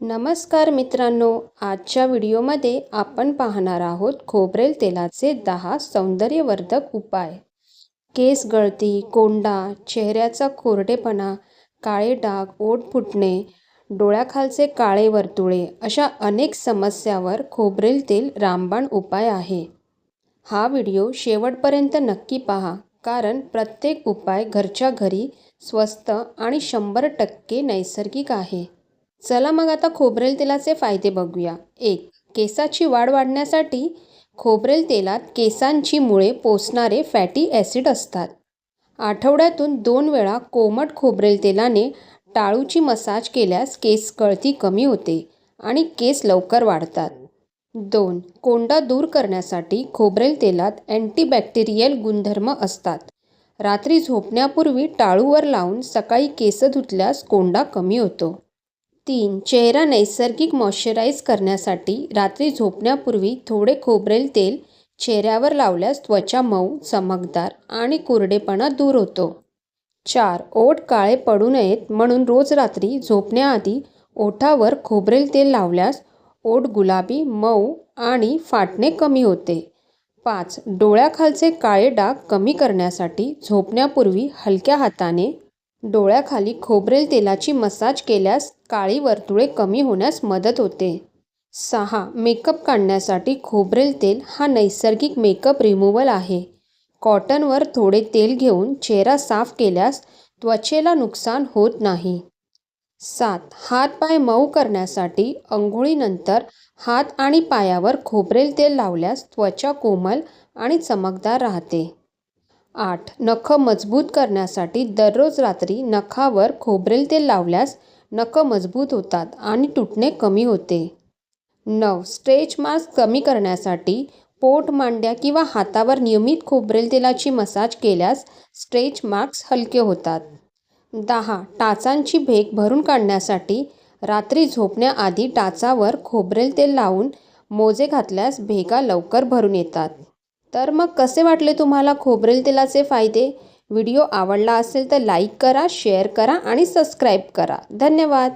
नमस्कार मित्रांनो, आजच्या व्हिडिओमध्ये आपण पाहणार आहोत खोबरेल तेलाचे 10 सौंदर्यवर्धक उपाय. केस गळती, कोंडा, चेहऱ्याचा कोरडेपणा, काळे डाग, ओठ फुटणे, डोळ्याखालचे काळे वर्तुळे अशा अनेक समस्यांवर खोबरेल तेल रामबाण उपाय आहे. हा व्हिडिओ शेवटपर्यंत नक्की पहा, कारण प्रत्येक उपाय घरच्या घरी स्वस्त आणि 100% नैसर्गिक आहे. चला मग आता खोबरेल तेलाचे फायदे बघूया. 1. केसाची वाढ वाढण्यासाठी खोबरेल तेलात केसांची मुळे पोसणारे फॅटी ॲसिड असतात. आठवड्यातून 2 वेळा कोमट खोबरेल तेलाने टाळूची मसाज केल्यास केस गळती कमी होते आणि केस लवकर वाढतात. 2. कोंडा दूर करण्यासाठी खोबरेल तेलात अँटीबॅक्टेरियल गुणधर्म असतात. रात्री झोपण्यापूर्वी टाळूवर लावून सकाळी केस धुतल्यास कोंडा कमी होतो. 3. चेहरा नैसर्गिक मॉइश्चराईज करण्यासाठी रात्री झोपण्यापूर्वी थोडे खोबरेल तेल चेहऱ्यावर लावल्यास त्वचा मऊ, चमकदार आणि कोरडेपणा दूर होतो. 4. ओठ काळे पडू नयेत म्हणून रोज रात्री झोपण्याआधी ओठावर खोबरेल तेल लावल्यास ओठ गुलाबी, मऊ आणि फाटणे कमी होते. 5. डोळ्याखालचे काळे डाग कमी करण्यासाठी झोपण्यापूर्वी हलक्या हाताने डोळ्याखाली खोबरेल तेलाची मसाज केल्यास काळी वर्तुळे कमी होण्यास मदत होते. 6. मेकअप काढण्यासाठी खोबरेल तेल हा नैसर्गिक मेकअप रिमूव्हल आहे. कॉटनवर थोडे तेल घेऊन चेहरा साफ केल्यास त्वचेला नुकसान होत नाही. 7. हात-पाय मऊ करण्यासाठी अंघोळीनंतर हात आणि पायावर खोबरेल तेल लावल्यास त्वचा कोमल आणि चमकदार राहते. 8. नखं मजबूत करण्यासाठी दररोज रात्री नखावर खोबरेल तेल लावल्यास नखं मजबूत होतात आणि तुटणे कमी होते. 9. स्ट्रेच मार्क्स कमी करण्यासाठी पोट, मांड्या किंवा हातावर नियमित खोबरेल तेलाची मसाज केल्यास स्ट्रेच मार्क्स हलके होतात. 10. टाचांची भेग भरून काढण्यासाठी रात्री झोपण्याआधी टाचावर खोबरेल तेल लावून मोजे घातल्यास भेगा लवकर भरून येतात. तर मग कसे वाटले तुम्हाला खोबरेल तेलाचे फायदे? व्हिडिओ आवडला असेल तर लाईक करा, शेअर करा आणि सबस्क्राईब करा. धन्यवाद.